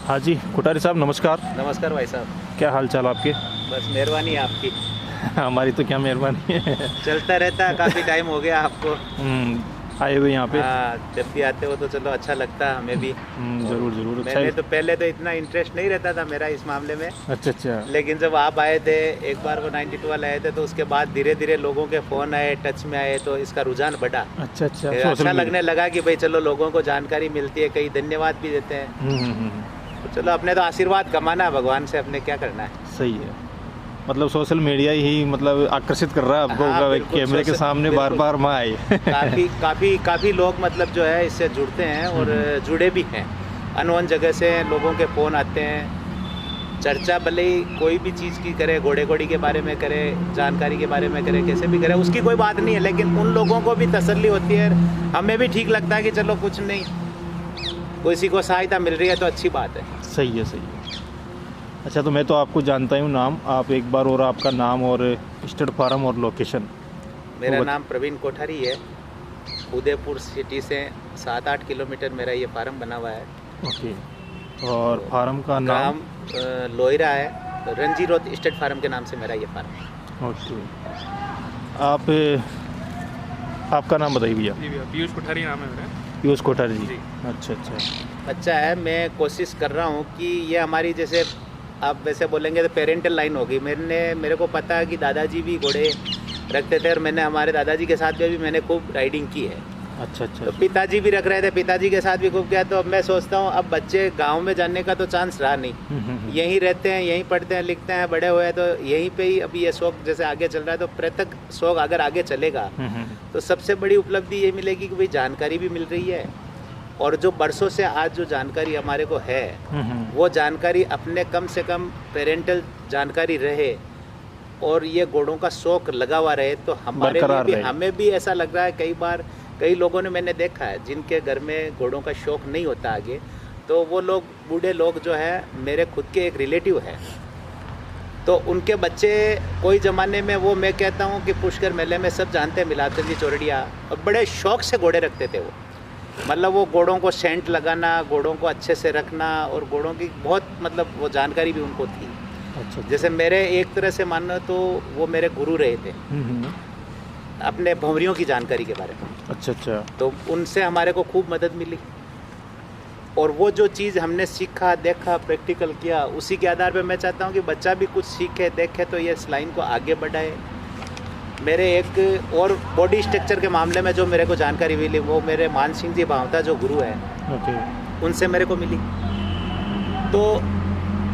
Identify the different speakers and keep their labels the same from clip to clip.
Speaker 1: हाँ जी, कोठारी साहब नमस्कार।
Speaker 2: नमस्कार भाई साहब।
Speaker 1: क्या हाल चाल आपके?
Speaker 2: बस मेहरबानी है आपकी।
Speaker 1: हमारी तो क्या मेहरबानी है।
Speaker 2: चलता रहता है, काफ़ी टाइम हो गया आपको।
Speaker 1: आए हुए यहाँ पे।
Speaker 2: हाँ, जब भी आते हो तो चलो अच्छा लगता है हमें भी। और
Speaker 1: ज़रूर ज़रूर, अच्छा
Speaker 2: मैंने
Speaker 1: है।
Speaker 2: तो पहले तो इतना इंटरेस्ट नहीं रहता था मेरा इस मामले में,
Speaker 1: अच्छा अच्छा।
Speaker 2: लेकिन जब आप आए थे, एक बार वो 92 वाले आए थे, तो उसके बाद धीरे धीरे लोगों के फ़ोन आए, टच में आए, तो इसका रुझान बढ़ा।
Speaker 1: अच्छा अच्छा,
Speaker 2: फिर
Speaker 1: सोशल
Speaker 2: अच्छा
Speaker 1: मीडिया।
Speaker 2: लगने लगा कि भाई चलो लोगों को जानकारी मिलती है, कई धन्यवाद भी देते हैं। तो चलो अपने तो आशीर्वाद कमाना है भगवान से, अपने क्या करना है।
Speaker 1: सही है। मतलब सोशल मीडिया ही मतलब आकर्षित कर रहा है आपको,
Speaker 2: हाँ, बिल्कुल,
Speaker 1: कैमरे के सामने बार
Speaker 2: बिल्कुल।
Speaker 1: बार मैं आए।
Speaker 2: काफ़ी लोग मतलब जो है इससे जुड़ते हैं और जुड़े भी हैं। अनवन जगह से लोगों के फ़ोन आते हैं। चर्चा भले ही कोई भी चीज़ की करे, घोड़े के बारे में करे, जानकारी के बारे में करे, कैसे भी करे, उसकी कोई बात नहीं है, लेकिन उन लोगों को भी तसल्ली होती है, हमें भी ठीक लगता है कि चलो कुछ नहीं, किसी को सहायता मिल रही है तो अच्छी बात है।
Speaker 1: सही है, सही है। अच्छा, तो मैं तो आपको जानता हूँ नाम, आप एक बार और आपका नाम और स्टेट फार्म और लोकेशन।
Speaker 2: मेरा नाम प्रवीण कोठारी है। उदयपुर सिटी से 7-8 किलोमीटर मेरा ये फार्म बना हुआ है।
Speaker 1: ओके। और फार्म का नाम?
Speaker 2: लोहिरा है, रंजी रोड स्टेट फार्म के नाम से मेरा ये फार्म।
Speaker 1: ओके। आप आपका नाम बताइए भैया।
Speaker 3: जी भैया, पीयूष कोठारी नाम है मेरा।
Speaker 1: पीयूष कोठारी जी।
Speaker 3: जी।
Speaker 1: अच्छा अच्छा।
Speaker 2: अच्छा है, मैं कोशिश कर रहा हूँ कि ये हमारी, जैसे आप वैसे बोलेंगे तो पेरेंटल लाइन होगी। मेरे को पता है कि दादाजी भी घोड़े रखते थे और मैंने हमारे दादाजी के साथ भी मैंने खूब राइडिंग की है।
Speaker 1: अच्छा अच्छा।
Speaker 2: तो पिताजी भी रख रहे थे, पिताजी के साथ भी खूब किया। तो अब मैं सोचता हूँ अब बच्चे गांव में जाने का तो चांस रहा नहीं, यहीं रहते हैं, यहीं पढ़ते हैं, लिखते हैं, बड़े हुए हैं, तो यहीं पे ही अब ये शौक जैसे आगे चल रहा है। तो पृथक शौक अगर आगे चलेगा तो सबसे बड़ी उपलब्धि ये मिलेगी कि भाई जानकारी भी मिल रही है, और जो बरसों से आज जो जानकारी हमारे को है वो जानकारी अपने कम से कम पेरेंटल जानकारी रहे और ये घोड़ों का शौक लगा हुआ रहे, तो हमारे लिए भी, हमें भी ऐसा लग रहा है। कई बार कई लोगों ने मैंने देखा है जिनके घर में घोड़ों का शौक नहीं होता आगे, तो वो लोग, बूढ़े लोग जो है, मेरे खुद के एक रिलेटिव है, तो उनके बच्चे कोई ज़माने में, वो मैं कहता हूँ कि पुष्कर मेले में सब जानते हैं, मिलाते जी चौरड़िया, और बड़े शौक से घोड़े रखते थे वो। मतलब वो घोड़ों को सेंट लगाना, घोड़ों को अच्छे से रखना, और घोड़ों की बहुत मतलब वो जानकारी भी उनको थी।
Speaker 1: अच्छा।
Speaker 2: जैसे मेरे एक तरह से मानो तो वो मेरे गुरु रहे थे अपने भंवरियों की जानकारी के बारे में।
Speaker 1: अच्छा अच्छा।
Speaker 2: तो उनसे हमारे को खूब मदद मिली, और वो जो चीज़ हमने सीखा, देखा, प्रैक्टिकल किया, उसी के आधार पे मैं चाहता हूँ कि बच्चा भी कुछ सीखे, देखे, तो ये इस लाइन को आगे बढ़ाए। मेरे एक और बॉडी स्ट्रक्चर के मामले में जो मेरे को जानकारी मिली, वो मेरे मान सिंह जी भावता जो गुरु है,
Speaker 1: ओके,
Speaker 2: उनसे मेरे को मिली। तो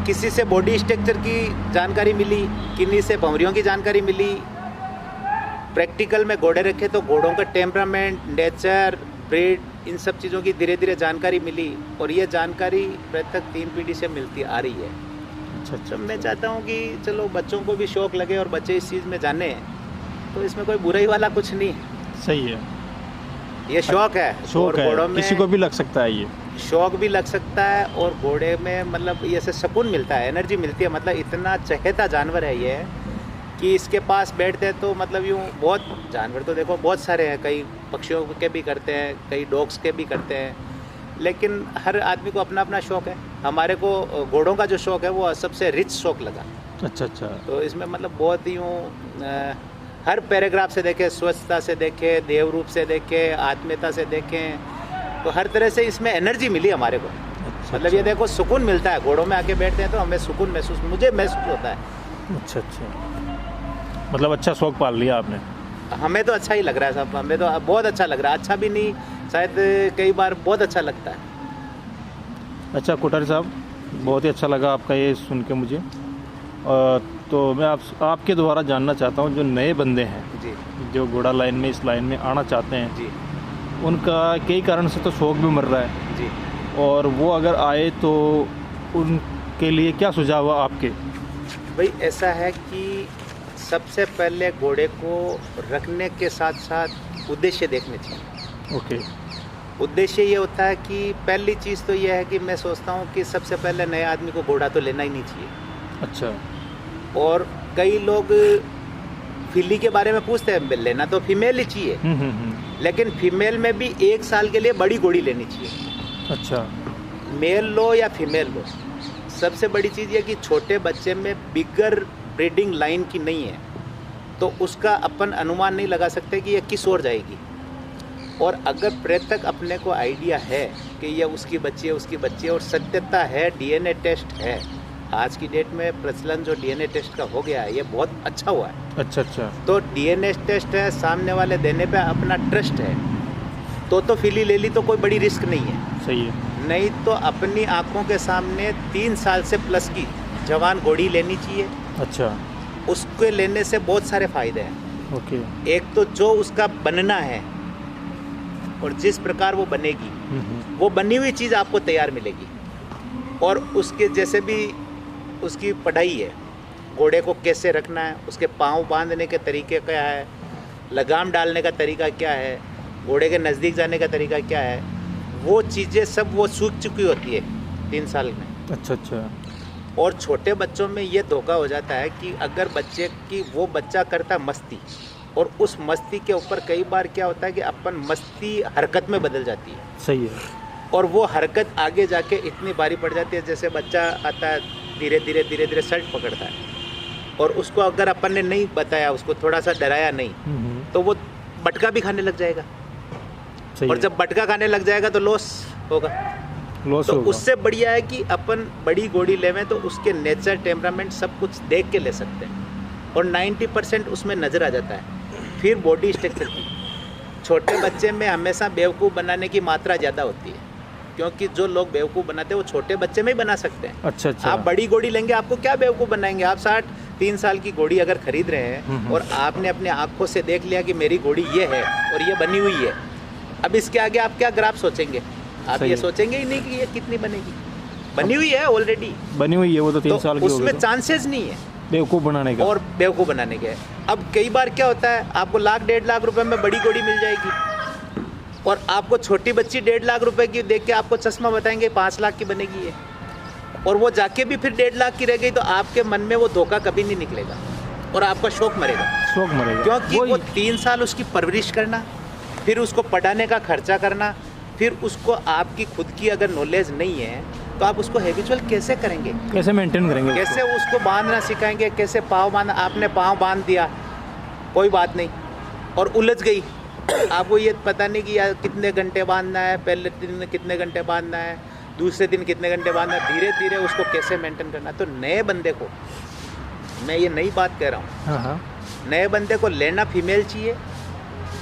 Speaker 2: किसी से बॉडी स्ट्रक्चर की जानकारी मिली, किन्हीं से भंवरियों की जानकारी मिली। प्रैक्टिकल में घोड़े रखे तो घोड़ों का टेम्परामेंट, नेचर, ब्रीड, इन सब चीज़ों की धीरे धीरे जानकारी मिली, और ये जानकारी पृथक 3 पीढ़ी से मिलती आ रही है।
Speaker 1: अच्छा अच्छा।
Speaker 2: तो मैं चाहता हूँ कि चलो बच्चों को भी शौक़ लगे और बच्चे इस चीज़ में जाने, तो इसमें कोई बुराई वाला कुछ नहीं।
Speaker 1: सही है,
Speaker 2: ये शौक़ है,
Speaker 1: शौक
Speaker 2: और
Speaker 1: है,
Speaker 2: घोड़ों में
Speaker 1: किसी को भी लग सकता है ये।
Speaker 2: शौक़ भी लग सकता है, और घोड़े में मतलब ये से सुकून मिलता है, एनर्जी मिलती है। मतलब इतना चहेता जानवर है ये कि इसके पास बैठते हैं तो मतलब यूँ, बहुत जानवर तो देखो बहुत सारे हैं, कई पक्षियों के भी करते हैं, कई डॉग्स के भी करते हैं, लेकिन हर आदमी को अपना अपना शौक़ है। हमारे को घोड़ों का जो शौक़ है वो सबसे रिच शौक़ लगा।
Speaker 1: अच्छा अच्छा।
Speaker 2: तो इसमें मतलब बहुत यूँ हर पैराग्राफ से देखें, स्वच्छता से देखें, देव रूप से देखें, आत्मीयता से देखें, तो हर तरह से इसमें एनर्जी मिली हमारे को।
Speaker 1: अच्छा,
Speaker 2: मतलब ये देखो सुकून मिलता है, घोड़ों में आके बैठते हैं तो हमें सुकून महसूस, मुझे महसूस होता है।
Speaker 1: अच्छा अच्छा। मतलब अच्छा शौक पाल लिया आपने।
Speaker 2: हमें तो अच्छा ही लग रहा है साहब, हमें तो बहुत अच्छा लग रहा है। अच्छा भी नहीं, शायद कई बार बहुत अच्छा लगता है।
Speaker 1: अच्छा कोठारी साहब, बहुत ही अच्छा लगा आपका ये सुन के मुझे। तो मैं आपके द्वारा जानना चाहता हूँ, जो नए बंदे हैं
Speaker 2: जी,
Speaker 1: जो घोड़ा लाइन में, इस लाइन में आना चाहते हैं,
Speaker 2: जी,
Speaker 1: उनका कई कारण से तो शौक भी मर रहा है,
Speaker 2: जी।
Speaker 1: और वो अगर आए तो उनके लिए क्या सुझाव है आपके?
Speaker 2: भाई ऐसा है कि सबसे पहले घोड़े को रखने के साथ साथ उद्देश्य देखने चाहिए।
Speaker 1: ओके।
Speaker 2: उद्देश्य ये होता है कि पहली चीज़ तो ये है कि मैं सोचता हूँ कि सबसे पहले नए आदमी को घोड़ा तो लेना ही नहीं चाहिए।
Speaker 1: अच्छा।
Speaker 2: और कई लोग फिली के बारे में पूछते हैं, लेना तो फीमेल ही चाहिए, लेकिन फीमेल में भी 1 साल के लिए बड़ी घोड़ी लेनी चाहिए।
Speaker 1: अच्छा।
Speaker 2: मेल लो या फीमेल लो, सबसे बड़ी चीज़ ये कि छोटे बच्चे में बिगर ब्रीडिंग लाइन की नहीं है, तो उसका अपन अनुमान नहीं लगा सकते कि ये किस ओर जाएगी। और अगर प्रेतक अपने को आइडिया है कि ये उसकी बच्ची है और सत्यता है, डीएनए टेस्ट है, आज की डेट में प्रचलन जो डीएनए टेस्ट का हो गया है ये बहुत अच्छा हुआ है।
Speaker 1: अच्छा।
Speaker 2: तो डीएनए टेस्ट है, सामने वाले देने पे अपना ट्रस्ट है, तो फिली ले ली तो कोई बड़ी रिस्क नहीं है।
Speaker 1: सही है।
Speaker 2: नहीं तो अपनी आंखों के सामने 3 साल से प्लस की जवान घोड़ी लेनी चाहिए।
Speaker 1: अच्छा।
Speaker 2: उसके लेने से बहुत सारे फायदे हैं।
Speaker 1: ओके।
Speaker 2: एक तो जो उसका बनना है और जिस प्रकार वो बनेगी, वो बनी हुई चीज़ आपको तैयार मिलेगी। और उसके जैसे भी उसकी पढ़ाई है, घोड़े को कैसे रखना है, उसके पाँव बांधने के तरीके क्या है, लगाम डालने का तरीका क्या है, घोड़े के नज़दीक जाने का तरीका क्या है, वो चीज़ें सब वो सीख चुकी होती है 3 साल में।
Speaker 1: अच्छा।
Speaker 2: और छोटे बच्चों में ये धोखा हो जाता है कि अगर बच्चे की वो बच्चा करता है मस्ती, और उस मस्ती के ऊपर कई बार क्या होता है कि अपन मस्ती हरकत में बदल जाती है।
Speaker 1: सही है।
Speaker 2: और वो हरकत आगे जाके इतनी भारी पड़ जाती है, जैसे बच्चा आता है धीरे धीरे शर्ट पकड़ता है, और उसको अगर अपन ने नहीं बताया, उसको थोड़ा सा डराया नहीं, तो वो बटका भी खाने लग जाएगा। और जब बटका खाने लग जाएगा तो लॉस होगा। तो उससे बढ़िया है कि अपन बड़ी घोड़ी लेवें तो उसके नेचर, टेम्परामेंट सब कुछ देख के ले सकते हैं, और 90% उसमें नज़र आ जाता है। फिर बॉडी स्ट्रक्चर की, छोटे बच्चे में हमेशा बेवकूफ़ बनाने की मात्रा ज़्यादा होती है, क्योंकि जो लोग बेवकूफ़ बनाते हैं वो छोटे बच्चे में ही बना सकते हैं।
Speaker 1: अच्छा।
Speaker 2: आप बड़ी घोड़ी लेंगे, आपको क्या बेवकूफ़ बनाएंगे। आप 3 साल की घोड़ी अगर खरीद रहे हैं और आपने अपने आँखों से देख लिया कि मेरी घोड़ी ये है और ये बनी हुई है, अब इसके आगे आप क्या ग्राफ सोचेंगे? आप ये सोचेंगे ही नहीं कि ये कितनी बनेगी। बनी हुई है, ऑलरेडी
Speaker 1: बनी हुई है, वो तो 3 साल की
Speaker 2: उसमें चांसेस नहीं है
Speaker 1: बेवकूफ़ बनाने का।
Speaker 2: और बेवकूफ़ बनाने के। अब कई बार क्या होता है, आपको 1,00,000-1.5 लाख रुपए में बड़ी घोड़ी मिल जाएगी, और आपको छोटी बच्ची 1.5 लाख रुपए की देख के आपको चश्मा बताएंगे 5 लाख की बनेगी ये, और वो जाके भी फिर 1.5 लाख की रह गई, तो आपके मन में वो धोखा कभी नहीं निकलेगा और आपका शौक मरेगा। क्योंकि वो 3 साल उसकी परवरिश करना, फिर उसको पढ़ाने का खर्चा करना, फिर उसको आपकी खुद की अगर नॉलेज नहीं है तो आप उसको हैबिचुअल कैसे करेंगे,
Speaker 1: कैसे मेंटेन करेंगे,
Speaker 2: कैसे उसको बांधना सिखाएंगे, कैसे पाँव बांधना। आपने पाँव बांध दिया, कोई बात नहीं, और उलझ गई, आपको ये पता नहीं कि यार कितने घंटे बांधना है, पहले दिन कितने घंटे बांधना है, दूसरे दिन कितने घंटे बांधना है, धीरे धीरे उसको कैसे मेंटेन करना है। तो नए बंदे को, मैं ये नई बात कह रहा हूँ, नए बंदे को लेना फीमेल चाहिए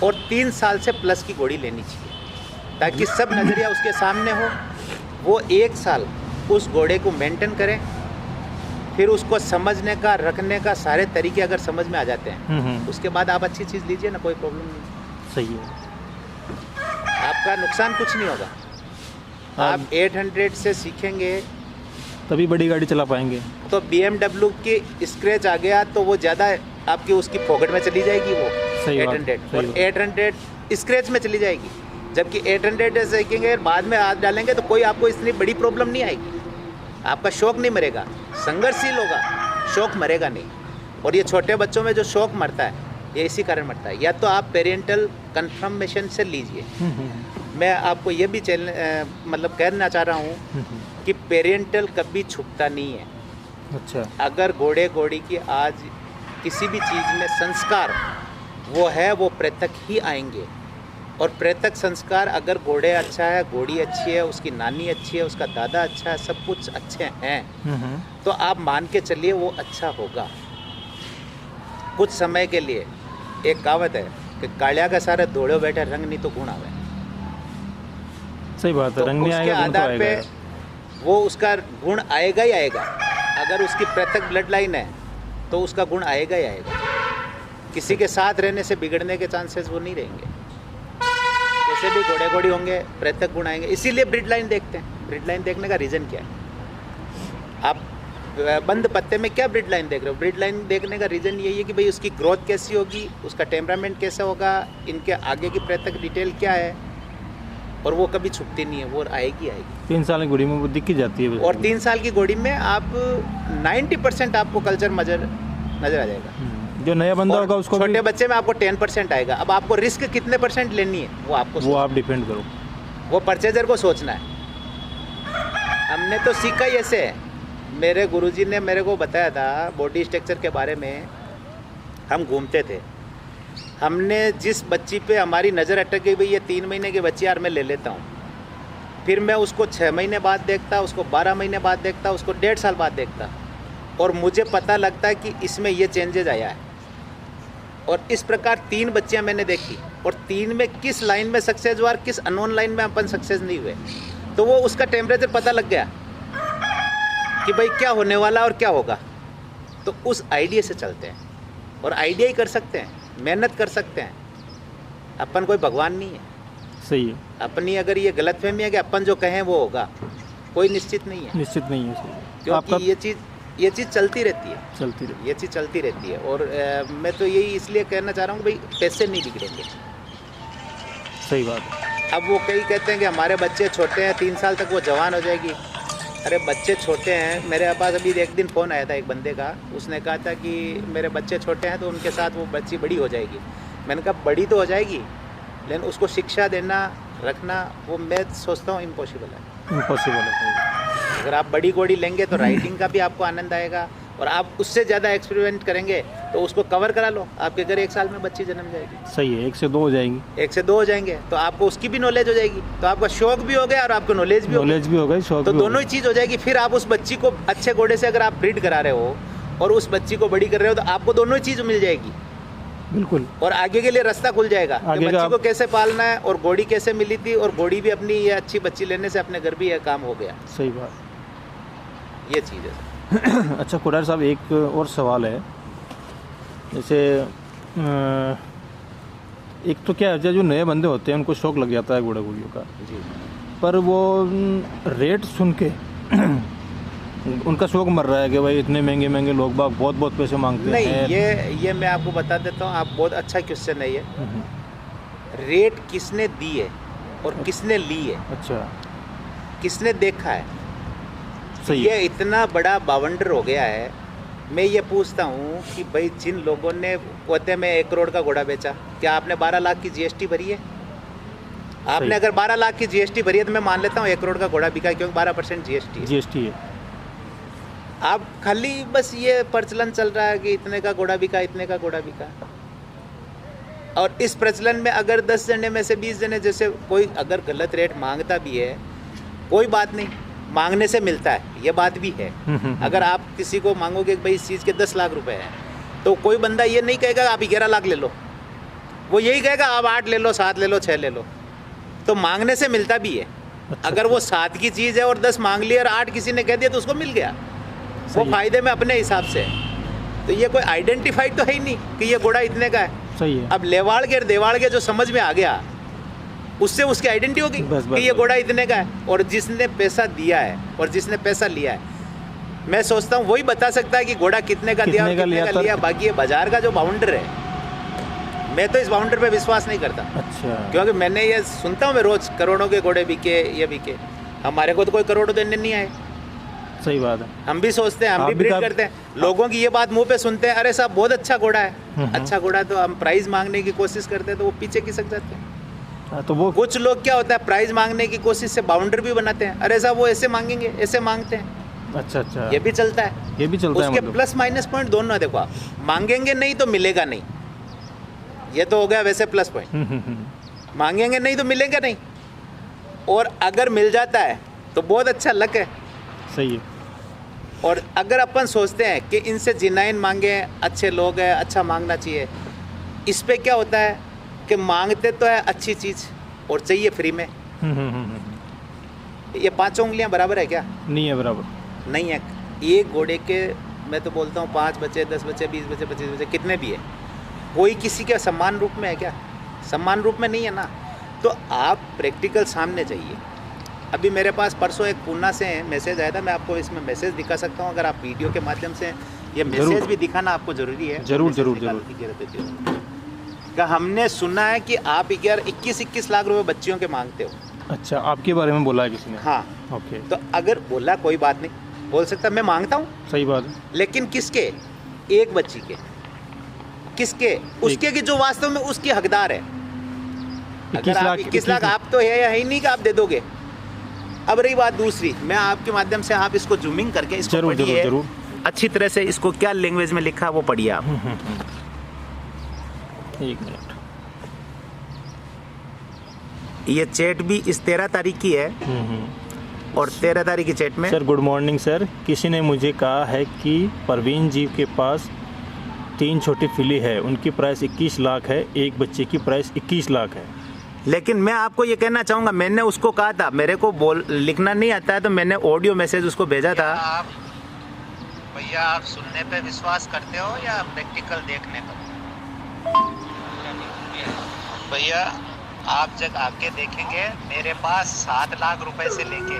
Speaker 2: और 3 साल से प्लस की घोड़ी लेनी चाहिए, ताकि सब नज़रिया उसके सामने हो। वो 1 साल उस घोड़े को मेंटेन करें, फिर उसको समझने का, रखने का सारे तरीके अगर समझ में आ जाते हैं, उसके बाद आप अच्छी चीज़ लीजिए ना, कोई प्रॉब्लम नहीं।
Speaker 1: सही है।
Speaker 2: आपका नुकसान कुछ नहीं होगा। आप 800 से सीखेंगे
Speaker 1: तभी बड़ी गाड़ी चला पाएंगे।
Speaker 2: तो BMW की स्क्रैच आ गया तो वो ज़्यादा आपकी उसकी पॉकेट में चली जाएगी, वो 800 और 800 स्क्रैच में चली जाएगी। जबकि 800 सीखेंगे, बाद में हाथ डालेंगे तो कोई आपको इतनी बड़ी प्रॉब्लम नहीं आएगी। आपका शौक नहीं मरेगा, संघर्षशील होगा, शौक मरेगा नहीं। और ये छोटे बच्चों में जो शौक मरता है, ये इसी कारण मरता है। या तो आप पेरेंटल कंफर्मेशन से लीजिए। मैं आपको ये भी मतलब कहना चाह रहा हूँ कि पेरेंटल कभी छुपता नहीं है।
Speaker 1: अच्छा।
Speaker 2: अगर घोड़े घोड़ी की आज किसी भी चीज़ में संस्कार वो है, वो प्रेतक ही आएंगे। और प्रेतक संस्कार, अगर घोड़े अच्छा है, घोड़ी अच्छी है, उसकी नानी अच्छी है, उसका दादा अच्छा है, सब कुछ अच्छे हैं, तो आप मान के चलिए वो अच्छा होगा कुछ समय के लिए। एक कहावत है कि कालिया का सारे धोड़े बैठे, रंग नहीं तो गुण आवे।
Speaker 1: सही बात है।
Speaker 2: तो
Speaker 1: रंग नहीं आएगा, गुण तो
Speaker 2: आधार पे
Speaker 1: आएगा।
Speaker 2: वो उसका गुण आएगा ही आएगा। अगर उसकी पृथक ब्लड लाइन है तो उसका गुण आएगा ही आएगा। किसी के साथ रहने से बिगड़ने के चांसेस वो नहीं रहेंगे। जैसे भी घोड़े घोड़ी होंगे, पृथक गुण आएंगे। इसीलिए ब्रिड लाइन देखते हैं। ब्रिड लाइन देखने का रीज़न क्या है? आप बंद पत्ते में क्या ब्रिड लाइन देख रहे हो? ब्रिड लाइन देखने का रीज़न यही है कि भाई उसकी ग्रोथ कैसी होगी, उसका टेम्परामेंट कैसा होगा, इनके आगे की पृथक डिटेल क्या है, और वो कभी छुपती नहीं है, वो आएगी आएगी।
Speaker 1: 3 साल की घोड़ी में वो दिख ही जाती है।
Speaker 2: और 3 साल की घोड़ी में आप 90% आपको कल्चर नजर आ जाएगा।
Speaker 1: जो नया बंदा होगा उसको
Speaker 2: छोटे बच्चे में आपको 10% आएगा। अब आपको रिस्क कितने % लेनी है वो आप डिपेंड करो, वो परचेजर को सोचना है। हमने तो सीखा ही ऐसे है। मेरे गुरुजी ने मेरे को बताया था बॉडी स्ट्रक्चर के बारे में। हम घूमते थे, हमने जिस बच्ची पे हमारी नज़र अटक गई, भाई ये 3 महीने की बच्ची यार मैं ले लेता हूँ, फिर मैं उसको 6 महीने बाद देखता, उसको 12 महीने बाद देखता, उसको 1.5 साल बाद देखता, और मुझे पता लगता है कि इसमें ये चेंजेज आया है। और इस प्रकार 3 बच्चियां मैंने देखी, और 3 में किस लाइन में सक्सेस हुआ और किस अननोन लाइन में अपन सक्सेस नहीं हुए। तो वो उसका टेम्परेचर पता लग गया कि भाई क्या होने वाला और क्या होगा। तो उस आइडिया से चलते हैं, और आइडिया ही कर सकते हैं, मेहनत कर सकते हैं। अपन कोई भगवान नहीं है।
Speaker 1: सही है,
Speaker 2: अपनी अगर ये गलतफहमी है कि अपन जो कहें वो होगा, कोई निश्चित नहीं है।
Speaker 1: निश्चित नहीं है। सही है।
Speaker 2: क्योंकि
Speaker 1: आपका
Speaker 2: ये चीज़ चलती रहती है,
Speaker 1: चलती रही।
Speaker 2: ये चीज़ चलती रहती है। और मैं तो यही इसलिए कहना चाह रहा हूँ कि भाई पैसे नहीं बिगड़ेंगे।
Speaker 1: सही बात है।
Speaker 2: अब वो कई कहते हैं कि हमारे बच्चे छोटे हैं, 3 साल तक वो जवान हो जाएगी। अरे बच्चे छोटे हैं, मेरे पास अभी एक दिन फ़ोन आया था एक बंदे का, उसने कहा था कि मेरे बच्चे छोटे हैं तो उनके साथ वो बच्ची बड़ी हो जाएगी। मैंने कहा बड़ी तो हो जाएगी, लेकिन उसको शिक्षा देना, रखना, वो मैं सोचता हूँ इम्पॉसिबल है।
Speaker 1: इम्पॉसिबल है। सही है।
Speaker 2: अगर आप बड़ी घोड़ी लेंगे तो राइडिंग का भी आपको आनंद आएगा, और आप उससे ज़्यादा एक्सपेरिमेंट करेंगे तो उसको कवर करा लो, आपके घर 1 साल में बच्ची जन्म जाएगी।
Speaker 1: सही है, 1 से 2 हो जाएंगी।
Speaker 2: 1 से 2 हो जाएंगे तो आपको उसकी भी नॉलेज हो जाएगी, तो आपका शौक भी हो गया और आपको नॉलेज भी हो गई।
Speaker 1: नॉलेज भी हो गई, शौक
Speaker 2: तो
Speaker 1: भी हो
Speaker 2: दोनों ही चीज़ हो जाएगी। फिर आप उस बच्ची को अच्छे घोड़े से अगर आप ब्रीड करा रहे हो और उस बच्ची को बड़ी कर रहे हो, तो आपको दोनों ही चीज़ मिल जाएगी।
Speaker 1: बिल्कुल।
Speaker 2: और आगे के लिए रास्ता खुल जाएगा कि
Speaker 1: आगे का
Speaker 2: बच्ची को
Speaker 1: आप-
Speaker 2: कैसे पालना है, और घोड़ी कैसे मिली थी, और घोड़ी भी अपनी ये अच्छी बच्ची लेने से अपने घर भी यह काम हो गया।
Speaker 1: सही बात।
Speaker 2: ये चीज़ है।
Speaker 1: अच्छा कोठारी साहब, एक और सवाल है। जैसे एक तो क्या है, जो नए बंदे होते हैं उनको शौक लग जाता है घोड़ा घोड़ियों का,
Speaker 2: जी
Speaker 1: पर वो रेट सुन के उनका शौक मर रहा है कि भाई इतने महंगे महंगे लोग बाग बहुत बहुत पैसे मांगते
Speaker 2: नहीं,
Speaker 1: हैं।
Speaker 2: ये मैं आपको बता देता हूँ। आप बहुत अच्छा क्वेश्चन है ये।
Speaker 1: हम्म,
Speaker 2: रेट किसने दी है और किसने ली है,
Speaker 1: अच्छा,
Speaker 2: किसने देखा है,
Speaker 1: सही
Speaker 2: ये
Speaker 1: है।
Speaker 2: इतना बड़ा बावंडर हो गया है। मैं ये पूछता हूँ कि भाई जिन लोगों ने कहते में 1 करोड़ का घोड़ा बेचा, क्या आपने 12 लाख की जीएसटी भरी है? आपने
Speaker 1: सही।
Speaker 2: अगर 12 लाख की जीएसटी भरी है तो मैं मान लेता हूँ 1 करोड़ का घोड़ा बिका है, क्योंकि 12% जीएसटी है।
Speaker 1: जीएसटी है।
Speaker 2: आप खाली बस ये प्रचलन चल रहा है कि इतने का घोड़ा बिका, इतने का घोड़ा बिका। और इस प्रचलन में अगर 10 जने में से 20 जने, जैसे कोई अगर गलत रेट मांगता भी है, कोई बात नहीं, मांगने से मिलता है, ये बात भी है। अगर आप किसी को मांगोगे कि भाई इस चीज़ के 10 लाख रुपए हैं, तो कोई बंदा ये नहीं कहेगा आप 11 लाख ले लो, वो यही कहेगा आप 8 ले लो, 7 ले लो, 6 ले लो। तो मांगने से मिलता भी है।
Speaker 1: अच्छा।
Speaker 2: अगर वो 7 की चीज़ है और 10 मांग लिया और 8 किसी ने कह दिया तो उसको मिल गया, वो
Speaker 1: सही है।
Speaker 2: फायदे में अपने हिसाब से है। तो ये कोई आइडेंटिफाइड तो है ही नहीं कि ये घोड़ा इतने का है।
Speaker 1: सही है।
Speaker 2: अब लेवाड़ के देवाड़ के जो समझ में आ गया, उससे उसकी आइडेंटिटी होगी
Speaker 1: बस,
Speaker 2: कि ये
Speaker 1: बस।
Speaker 2: घोड़ा इतने का है। और जिसने पैसा दिया है और जिसने पैसा लिया है, मैं सोचता हूँ वही बता सकता है कि घोड़ा कितने का दिया और
Speaker 1: कितने का
Speaker 2: कितने
Speaker 1: लिया
Speaker 2: का
Speaker 1: था।
Speaker 2: लिया। बाकी ये बाजार का जो बाउंडर है, मैं तो इस बाउंडर पे विश्वास नहीं करता,
Speaker 1: अच्छा,
Speaker 2: क्योंकि मैंने ये सुनता हूँ मैं रोज, करोड़ों के घोड़े बिके, ये बिके। हमारे को तो कोई करोड़ों देने नहीं आए।
Speaker 1: सही बात है।
Speaker 2: हम भी सोचते हैं, हम
Speaker 1: आप
Speaker 2: भी
Speaker 1: भी
Speaker 2: ब्रीड
Speaker 1: काफ़ी-
Speaker 2: करते हैं। लोगों की ये बात मुंह पे सुनते हैं, अरे साहब बहुत अच्छा घोड़ा है,
Speaker 1: हम्म।
Speaker 2: अच्छा घोड़ा है, तो हम प्राइस मांगने की कोशिश करते हैं तो वो पीछे खिसक जाते हैं।
Speaker 1: हाँ, तो वो
Speaker 2: कुछ लोग क्या होता है, प्राइस मांगने की कोशिश से बाउंडर भी बनाते हैं। अरे साहब वो ऐसे मांगेंगे, ऐसे मांगते हैं,
Speaker 1: अच्छा अच्छा,
Speaker 2: ये भी चलता है।
Speaker 1: ये भी चलता है
Speaker 2: उसके
Speaker 1: मतलब।
Speaker 2: प्लस माइनस पॉइंट दोनों है। देखो आप मांगेंगे नहीं तो मिलेगा नहीं, ये तो हो गया वैसे प्लस पॉइंट। मांगेंगे नहीं तो मिलेगा नहीं, और अगर मिल जाता है तो बहुत अच्छा लक है।
Speaker 1: सही है।
Speaker 2: और अगर अपन सोचते हैं कि इनसे जिनाइन मांगे, अच्छे लोग हैं, अच्छा मांगना चाहिए, इस पे क्या होता है कि मांगते तो है अच्छी चीज़ और चाहिए फ्री में। ये 5 उंगलियां बराबर है क्या?
Speaker 1: नहीं है बराबर।
Speaker 2: नहीं है। एक घोड़े के मैं तो बोलता हूँ 5 बच्चे, 10 बच्चे, 20 बच्चे, 25 बच्चे, कितने भी है, कोई किसी के समान रूप में है क्या? समान रूप में नहीं है ना। तो आप प्रैक्टिकल सामने चाहिए। अभी मेरे पास परसों एक पूना से मैसेज आया था, मैं आपको इसमें मैसेज दिखा सकता हूँ, अगर आप वीडियो के माध्यम से ये मैसेज
Speaker 1: जरूर।
Speaker 2: भी दिखाना आपको ज़रूरी है।
Speaker 1: जरूर,
Speaker 2: मैसेज
Speaker 1: जरूर,
Speaker 2: निकाल
Speaker 1: जरूर।
Speaker 2: के जरूरत है। कि हमने सुना है कि आप 21 लाख रुपए बच्चियों के मांगते हो।
Speaker 1: अच्छा, आपके बारे में बोला है किसी ने?
Speaker 2: हाँ,
Speaker 1: ओके,
Speaker 2: तो अगर बोला कोई बात नहीं, बोल सकता मैं मांगता हूँ,
Speaker 1: सही बात है।
Speaker 2: लेकिन किसके? एक बच्ची के। किसके? उसके की जो वास्तव में उसकी हकदार है। अगर आप 21 लाख, आप तो है या है ही नहीं कि आप दे दोगे। अब रही बात दूसरी, मैं आपके माध्यम से आप इसको जूमिंग करके इसको
Speaker 1: जरूर जरूर
Speaker 2: पढ़िए
Speaker 1: जरूर।
Speaker 2: अच्छी तरह से, इसको क्या लैंग्वेज में लिखा है वो पढ़िए आप।
Speaker 1: एक मिनट।
Speaker 2: ये चैट भी इस 13 तारीख की है और 13 तारीख की चैट में
Speaker 1: सर गुड मॉर्निंग सर, किसी ने मुझे कहा है कि परवीन जी के पास 3 छोटी फिली है, उनकी प्राइस 21 लाख है, एक बच्चे की प्राइस 21 लाख है।
Speaker 2: लेकिन मैं आपको ये कहना चाहूँगा, मैंने उसको कहा था, मेरे को लिखना नहीं आता है, तो मैंने ऑडियो मैसेज उसको भेजा था। भैया आप सुनने पे विश्वास करते हो या प्रैक्टिकल देखने पर? भैया आप जब आके देखेंगे, मेरे पास 7 लाख रुपए से लेके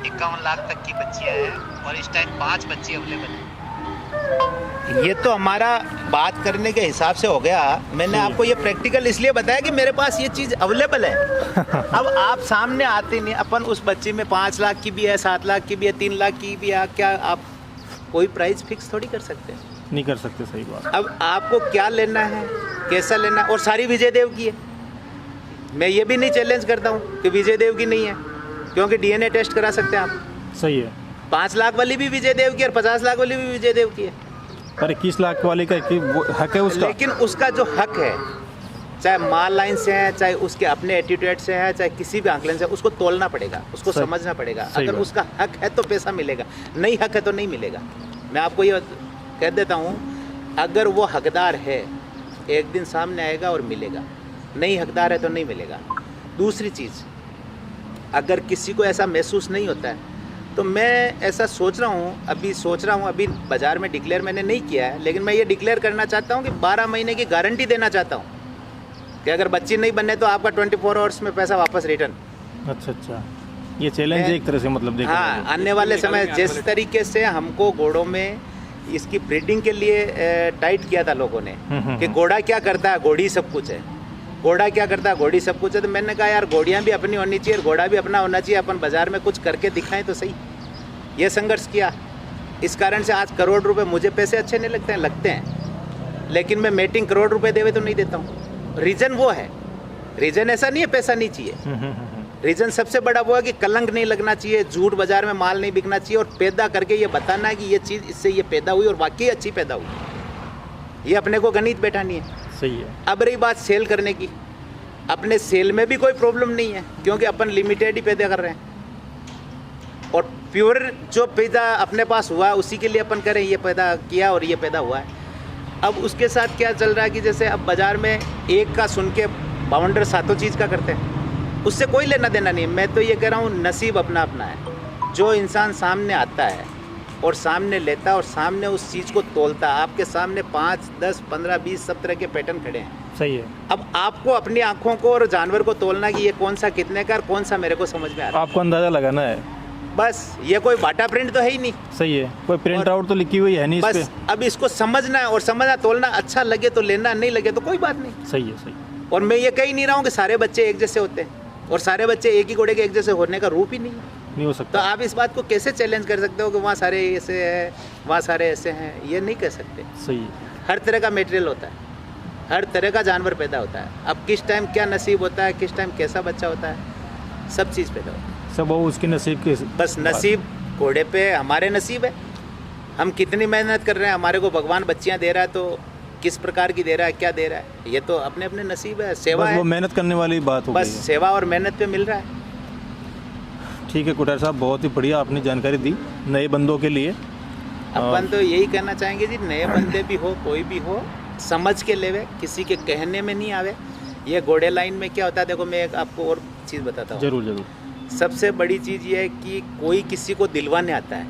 Speaker 2: 51 लाख तक की बच्चियां हैं और इस टाइम 5 बच्ची अवेलेबल है। ये तो हमारा बात करने के हिसाब से हो गया। मैंने आपको ये प्रैक्टिकल इसलिए बताया कि मेरे पास ये चीज़ अवेलेबल है। अब आप सामने आते नहीं, अपन उस बच्चे में 5 लाख की भी है, 7 लाख की भी है, 3 लाख की भी है, क्या आप कोई प्राइस फिक्स थोड़ी कर सकते हैं?
Speaker 1: नहीं कर सकते, सही बात।
Speaker 2: अब आपको क्या लेना है, कैसा लेना है, और सारी विजय देव की है। मैं ये भी नहीं चैलेंज करता हूँ कि विजय देव की नहीं है, क्योंकि डीएनए टेस्ट करा सकते हैं आप।
Speaker 1: सही है।
Speaker 2: 5 लाख वाली भी विजय देव की और 50 लाख वाली भी विजय देव की है।
Speaker 1: पर 21 लाख वाले का वो हक है उसका।
Speaker 2: लेकिन उसका जो हक है, चाहे माल लाइन से है, चाहे उसके अपने एटीट्यूड से है, चाहे किसी भी आंकलन से, उसको तोलना पड़ेगा, उसको समझना पड़ेगा। अगर उसका हक है तो पैसा मिलेगा, नहीं हक है तो नहीं मिलेगा। मैं आपको ये कह देता हूँ, अगर वो हकदार है एक दिन सामने आएगा और मिलेगा, नहीं हकदार है तो नहीं मिलेगा। दूसरी चीज़, अगर किसी को ऐसा महसूस नहीं होता है तो मैं ऐसा सोच रहा हूँ, अभी बाज़ार में डिक्लेयर मैंने नहीं किया है, लेकिन मैं ये डिक्लेयर करना चाहता हूँ कि 12 महीने की गारंटी देना चाहता हूँ कि अगर बच्ची नहीं बने तो आपका 24 आवर्स में पैसा वापस रिटर्न।
Speaker 1: अच्छा, ये चैलेंज एक तरह से मतलब देखा जाए।
Speaker 2: हाँ, आने वाले समय जिस तरीके से हमको घोड़ों में इसकी ब्रीडिंग के लिए टाइट किया था लोगों ने कि घोड़ा क्या करता है, घोड़ी सब कुछ है, घोड़ा क्या करता है, घोड़ी सब कुछ है। तो मैंने कहा यार, घोड़ियाँ भी अपनी होनी चाहिए और घोड़ा भी अपना होना चाहिए, अपन बाज़ार में कुछ करके दिखाएं तो सही। ये संघर्ष किया, इस कारण से आज करोड़ रुपए, मुझे पैसे अच्छे नहीं लगते हैं, लगते हैं, लेकिन मैं मेटिंग करोड़ रुपए देवे तो नहीं देता हूँ। रीज़न वो है, रीज़न ऐसा नहीं है पैसा नहीं चाहिए, रीज़न सबसे बड़ा वो है कि कलंक नहीं लगना चाहिए, झूठ बाजार में माल नहीं बिकना चाहिए, और पैदा करके ये बताना है कि ये चीज़ इससे ये पैदा हुई और वाकई अच्छी पैदा हुई। ये अपने को गणित बैठानी है।
Speaker 1: सही है।
Speaker 2: अब रही बात सेल करने की, अपने सेल में भी कोई प्रॉब्लम नहीं है, क्योंकि अपन लिमिटेड ही पैदा कर रहे हैं और प्योर जो पैदा अपने पास हुआ उसी के लिए अपन करें, ये पैदा किया और ये पैदा हुआ है। अब उसके साथ क्या चल रहा है कि जैसे अब बाज़ार में एक का सुन के बाउंडर सातों चीज़ का करते हैं, उससे कोई लेना देना नहीं। मैं तो ये कह रहा हूँ, नसीब अपना अपना है। जो इंसान सामने आता है और सामने लेता है और सामने उस चीज़ को तोलता है, आपके सामने 5, 10, 15, 20 सब तरह के पैटर्न खड़े हैं।
Speaker 1: सही है।
Speaker 2: अब आपको अपनी आँखों को और जानवर को तोलना कि ये कौन सा कितने का और कौन सा मेरे को समझ में आ रहा है,
Speaker 1: आपको अंदाज़ा लगाना है
Speaker 2: बस। ये कोई बाटा प्रिंट तो है ही नहीं।
Speaker 1: सही है, कोई प्रिंट आउट तो लिखी हुई है नहीं
Speaker 2: बस
Speaker 1: इस पे।
Speaker 2: अब इसको समझना है और समझना, तोलना, अच्छा लगे तो लेना, नहीं लगे तो कोई बात नहीं।
Speaker 1: सही है, सही।
Speaker 2: और मैं ये कह ही नहीं रहा हूँ कि सारे बच्चे एक जैसे होते हैं और सारे बच्चे एक ही घोड़े के एक जैसे होने का रूप ही नहीं
Speaker 1: नहीं हो
Speaker 2: तो
Speaker 1: सकता।
Speaker 2: आप इस बात को कैसे चैलेंज कर सकते हो कि वहाँ सारे ऐसे हैं, वहाँ सारे ऐसे हैं? ये नहीं कह सकते।
Speaker 1: सही है।
Speaker 2: हर तरह का मटेरियल होता है, हर तरह का जानवर पैदा होता है। अब किस टाइम क्या नसीब होता है, किस टाइम कैसा बच्चा होता है, सब चीज़ पैदा होता है।
Speaker 1: सब वो उसके नसीब के
Speaker 2: बस नसीब घोड़े पे हमारे नसीब है, हम कितनी मेहनत कर रहे हैं, हमारे को भगवान बच्चियाँ दे रहा है तो किस प्रकार की दे रहा है, क्या दे रहा है, ये तो अपने अपने नसीब है। सेवा है,
Speaker 1: वो मेहनत करने वाली बात हो गई
Speaker 2: बस
Speaker 1: है।
Speaker 2: सेवा और मेहनत पे मिल रहा है।
Speaker 1: ठीक है कोठारी साहब, बहुत ही बढ़िया आपने जानकारी दी नए बंदों के लिए।
Speaker 2: अपन तो यही कहना चाहेंगे जी, नए बंदे भी हो, कोई भी हो, समझ के लेवे, किसी के कहने में नहीं आवे। ये घोड़े लाइन में क्या होता है, देखो मैं एक आपको और चीज़ बताता हूँ।
Speaker 1: जरूर जरूर।
Speaker 2: सबसे बड़ी चीज़ ये है कि कोई किसी को दिलवाने आता है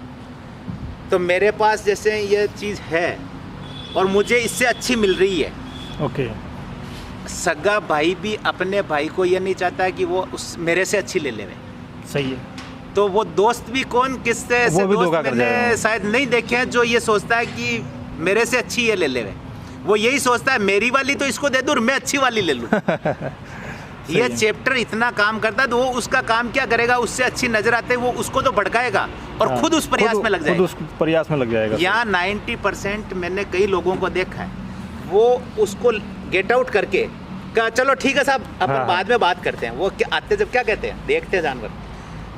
Speaker 2: तो मेरे पास जैसे ये चीज़ है और मुझे इससे अच्छी मिल रही है,
Speaker 1: ओके।
Speaker 2: सगा भाई भी अपने भाई को ये नहीं चाहता है कि वो उस मेरे से अच्छी ले लेवे।
Speaker 1: सही है।
Speaker 2: तो वो दोस्त भी कौन किससे ऐसे
Speaker 1: वो भी
Speaker 2: दोस्त
Speaker 1: धोखा कर
Speaker 2: मैंने
Speaker 1: जाएगा।
Speaker 2: शायद नहीं देखे हैं जो ये सोचता है कि मेरे से अच्छी ये ले लेवे। वो यही सोचता है मेरी वाली तो इसको दे दूँ और मैं अच्छी वाली ले लूँ। ये चैप्टर इतना काम करता है तो वो उसका काम क्या करेगा, उससे अच्छी नजर आते वो उसको तो भड़काएगा और
Speaker 1: हाँ,
Speaker 2: खुद उस प्रयास में लग
Speaker 1: खुद
Speaker 2: जाएगा।
Speaker 1: उस प्रयास में लग जाएगा।
Speaker 2: यहाँ 90% मैंने कई लोगों को देखा है, वो उसको गेट आउट करके कहा चलो ठीक है साहब अपन
Speaker 1: हाँ।
Speaker 2: बाद में बात करते हैं। वो क्या आते जब क्या कहते हैं, देखते हैं जानवर,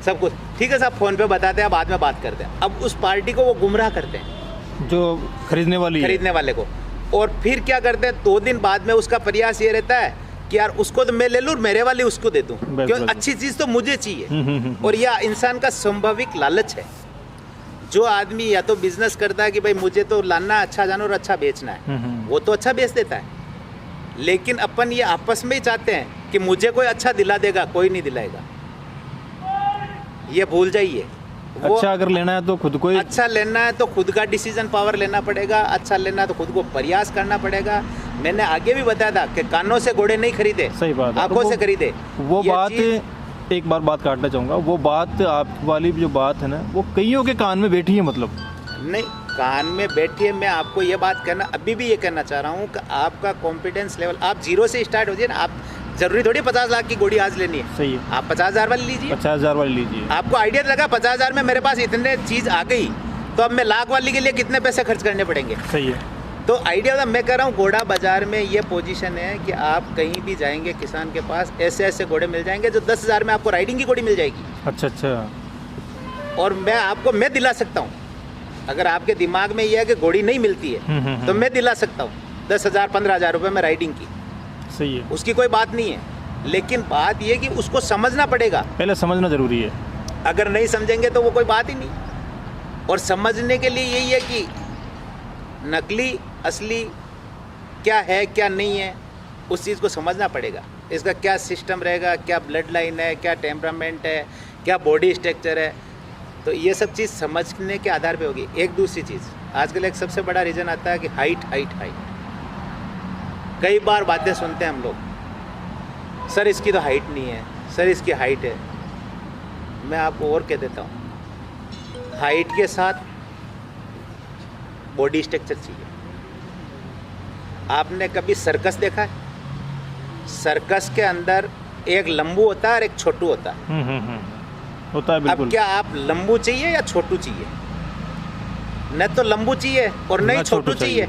Speaker 2: सब कुछ ठीक है, सब फ़ोन पे बताते हैं, बाद में बात करते हैं। अब उस पार्टी को वो गुमराह करते हैं,
Speaker 1: जो खरीदने वाली है,
Speaker 2: खरीदने वाले को। और फिर क्या करते हैं, 2 दिन बाद में उसका प्रयास ये रहता है कि यार उसको तो मैं ले लूँ, मेरे वाली उसको दे दूँ, क्योंकि अच्छी चीज़ तो मुझे चाहिए। और यह इंसान का स्वाभाविक लालच है। जो आदमी या तो बिजनेस करता है कि भाई मुझे तो लाना अच्छा जानवर अच्छा बेचना है, वो तो अच्छा बेच देता है। लेकिन अपन ये आपस में ही चाहते हैं कि मुझे कोई अच्छा दिला देगा, कोई नहीं दिलाएगा, ये भूल जाइए।
Speaker 1: अच्छा अगर लेना है तो खुद को ही,
Speaker 2: अच्छा लेना है तो खुद का डिसीजन पावर लेना पड़ेगा, अच्छा लेना है तो खुद को प्रयास करना पड़ेगा। मैंने आगे भी बताया था कि कानों से घोड़े नहीं खरीदे,
Speaker 1: सही बात है,
Speaker 2: आंखों से खरीदे।
Speaker 1: वो बात एक बार बात काटना चाहूँगा, वो बात आप वाली जो बात है ना, वो कईयों के कान में बैठी है, मतलब
Speaker 2: नहीं कान में बैठी है। मैं आपको ये बात कहना, अभी भी ये कहना चाह रहा हूँ कि आपका कॉन्फिडेंस लेवल, आप 0 से स्टार्ट हो जाइए ना। आप जरूरी थोड़ी 50 लाख की घोड़ी आज लेनी है,
Speaker 1: सही है,
Speaker 2: आप 50,000 वाली लीजिए,
Speaker 1: 50,000 वाली लीजिए।
Speaker 2: आपको आइडिया लगा 50,000 में मेरे पास इतने चीज़ आ गई, तो अब मैं लाख वाली के लिए कितने पैसे खर्च करने पड़ेंगे।
Speaker 1: सही है,
Speaker 2: तो आइडिया मैं कह रहा हूँ, घोड़ा बाजार में ये पोजीशन है कि आप कहीं भी जाएंगे किसान के पास, ऐसे ऐसे घोड़े मिल जाएंगे जो 10,000 में आपको राइडिंग की घोड़ी मिल जाएगी।
Speaker 1: अच्छा अच्छा,
Speaker 2: और मैं दिला सकता हूँ, अगर आपके दिमाग में ये है कि घोड़ी नहीं मिलती है तो मैं दिला सकता हूँ 10,000 15,000 रुपये में राइडिंग की।
Speaker 1: सही है,
Speaker 2: उसकी कोई बात नहीं है, लेकिन बात ये कि उसको समझना पड़ेगा,
Speaker 1: पहले समझना जरूरी है।
Speaker 2: अगर नहीं समझेंगे तो वो कोई बात ही नहीं। और समझने के लिए यही है कि नकली असली क्या है क्या नहीं है, उस चीज़ को समझना पड़ेगा। इसका क्या सिस्टम रहेगा, क्या ब्लड लाइन है, क्या टेम्परामेंट है, क्या बॉडी स्ट्रक्चर है, तो ये सब चीज़ समझने के आधार पे होगी। एक दूसरी चीज़, आजकल एक सबसे बड़ा रीज़न आता है कि हाइट हाइट हाइट। कई बार बातें सुनते हैं हम लोग, सर इसकी तो हाइट नहीं है, सर इसकी हाइट है। मैं आपको और कह देता हूँ, हाइट के साथ बॉडी स्ट्रक्चर चाहिए। आपने कभी सर्कस देखा है? सर्कस के अंदर एक लंबू होता है और एक छोटू होता है।
Speaker 1: होता है बिल्कुल।
Speaker 2: अब क्या आप लंबू चाहिए या छोटू चाहिए? न तो लंबू चाहिए और न ही छोटू चाहिए।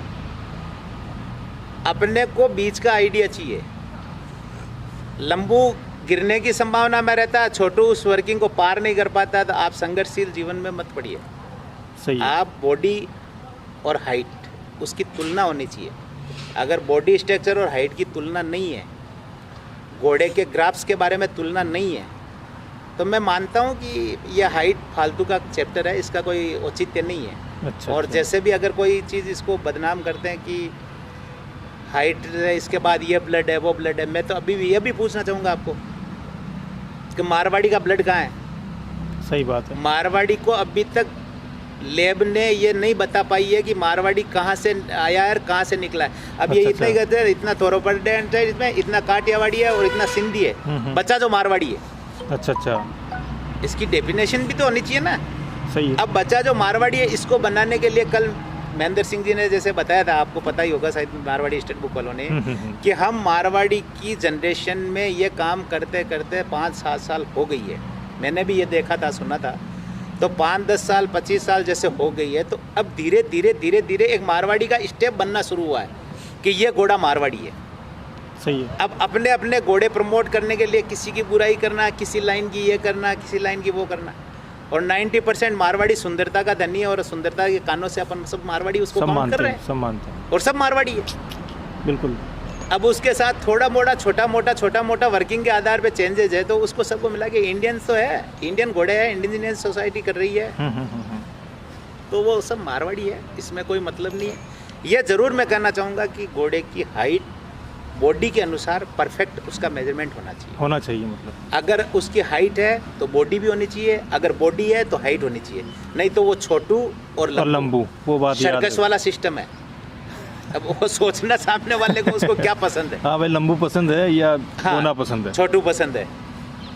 Speaker 2: अपने को बीच का आइडिया चाहिए। लंबू गिरने की संभावना में रहता है, छोटू उस वर्किंग को पार नहीं कर पाता, तो आप संघर्षशील जीवन में मत पड़िए।
Speaker 1: सही है।
Speaker 2: आप बॉडी और हाइट उसकी तुलना होनी चाहिए। अगर बॉडी स्ट्रक्चर और हाइट की तुलना नहीं है, घोड़े के ग्राफ्स के बारे में तुलना नहीं है, तो मैं मानता हूँ कि यह हाइट फालतू का चैप्टर है, इसका कोई औचित्य नहीं है।
Speaker 1: अच्छा,
Speaker 2: और
Speaker 1: अच्छा।
Speaker 2: जैसे भी अगर कोई चीज़ इसको बदनाम करते हैं कि हाइट है, इसके बाद ये ब्लड है वो ब्लड है, मैं तो अभी भी ये भी पूछना चाहूँगा आपको कि मारवाड़ी का ब्लड कहाँ है?
Speaker 1: सही बात है।
Speaker 2: मारवाड़ी को अभी तक लैब ने ये नहीं बता पाई है कि मारवाड़ी कहाँ से आया है और कहाँ से निकला है। अब ये
Speaker 1: अच्छा,
Speaker 2: इतना ही कहते हैं, इतना थोरोपर्डेंट है इसमें, इतना काठियावाड़ी है और इतना सिंधी है, बच्चा जो मारवाड़ी है।
Speaker 1: अच्छा अच्छा,
Speaker 2: इसकी डेफिनेशन भी तो होनी चाहिए ना।
Speaker 1: सही है।
Speaker 2: अब बच्चा जो मारवाड़ी है, इसको बनाने के लिए कल महेंद्र सिंह जी ने जैसे बताया था, आपको पता ही होगा शायद, मारवाड़ी स्टेट बुक वालों ने, कि हम मारवाड़ी की जनरेशन में ये काम करते करते 5-7 साल हो गई है। मैंने भी ये देखा था, सुना था। तो 5-10 साल 25 साल जैसे हो गई है, तो अब धीरे धीरे धीरे धीरे एक मारवाड़ी का स्टेप बनना शुरू हुआ है कि ये घोड़ा मारवाड़ी है।
Speaker 1: सही है।
Speaker 2: अब अपने अपने घोड़े प्रमोट करने के लिए किसी की बुराई करना, किसी लाइन की ये करना, किसी लाइन की वो करना। और 90% मारवाड़ी सुंदरता का धनी है, और सुंदरता के कानों से अपन सब मारवाड़ी उसको काउंट कर रहे हैं,
Speaker 1: सब मानते हैं,
Speaker 2: और सब मारवाड़ी है।
Speaker 1: बिल्कुल।
Speaker 2: अब उसके साथ थोड़ा मोटा छोटा मोटा वर्किंग के आधार पे चेंजेज है, तो उसको सबको मिला के इंडियन तो है, इंडियन घोड़े है, इंडिजिनियस सोसाइटी कर रही है, तो वो सब मारवाड़ी है, इसमें कोई मतलब नहीं है। ये ज़रूर मैं कहना चाहूँगा कि घोड़े की हाइट बॉडी के अनुसार परफेक्ट उसका मेजरमेंट होना चाहिए।
Speaker 1: मतलब
Speaker 2: अगर उसकी हाइट है तो बॉडी भी होनी चाहिए, अगर बॉडी है तो हाइट होनी चाहिए, नहीं तो वो छोटू और
Speaker 1: लंबू, वो बात याद
Speaker 2: सर्कस
Speaker 1: है।
Speaker 2: वाला सिस्टम है। अब वो सोचना सामने वाले को उसको क्या पसंद है।
Speaker 1: हाँ भाई, लंबू पसंद है या
Speaker 2: हाँ,
Speaker 1: गोना पसंद है?
Speaker 2: छोटू पसंद है,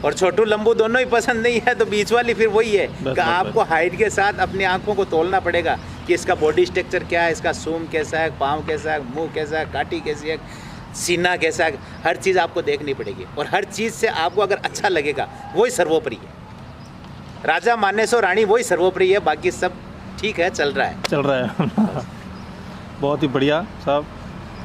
Speaker 2: और छोटू लंबू दोनों ही पसंद नहीं है, तो बीच वाली फिर वही है
Speaker 1: बस,
Speaker 2: कि आपको हाइट के साथ अपनी आंखों को तोलना पड़ेगा कि इसका बॉडी स्ट्रक्चर क्या है, इसका सूम कैसा है, पाँव कैसा है, मुंह कैसा है, काटी कैसी है, सीना कैसा है, हर चीज़ आपको देखनी पड़ेगी। और हर चीज़ से आपको अगर अच्छा लगेगा, वही सर्वोपरि है। राजा माने सो रानी, वही सर्वोपरि है, बाकी सब ठीक है, चल रहा है।
Speaker 1: बहुत ही बढ़िया साहब,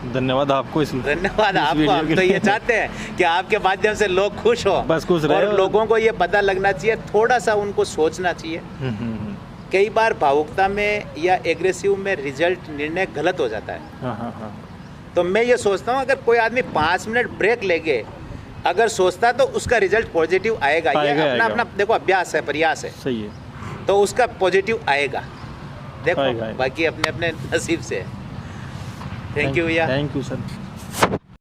Speaker 1: धन्यवाद आपको इस
Speaker 2: धन्यवाद आपको।
Speaker 1: वीडियो
Speaker 2: हम
Speaker 1: के
Speaker 2: तो ये
Speaker 1: लिए।
Speaker 2: चाहते हैं कि आपके माध्यम से लोग खुश हो,
Speaker 1: बस खुश रहे
Speaker 2: और लोगों को ये पता लगना चाहिए, थोड़ा सा उनको सोचना चाहिए। कई बार भावुकता में या एग्रेसिव में रिजल्ट निर्णय गलत हो जाता है।
Speaker 1: हाँ।
Speaker 2: तो मैं ये सोचता हूँ अगर कोई आदमी 5 मिनट ब्रेक लेके अगर सोचता तो उसका रिजल्ट पॉजिटिव आएगा। ये अपना अपना देखो अभ्यास है, प्रयास है,
Speaker 1: सही है,
Speaker 2: तो उसका पॉजिटिव आएगा। देखो
Speaker 1: आएगा।
Speaker 2: बाकी अपने अपने नसीब से है। थैंक यू भैया।
Speaker 1: Thank you sir.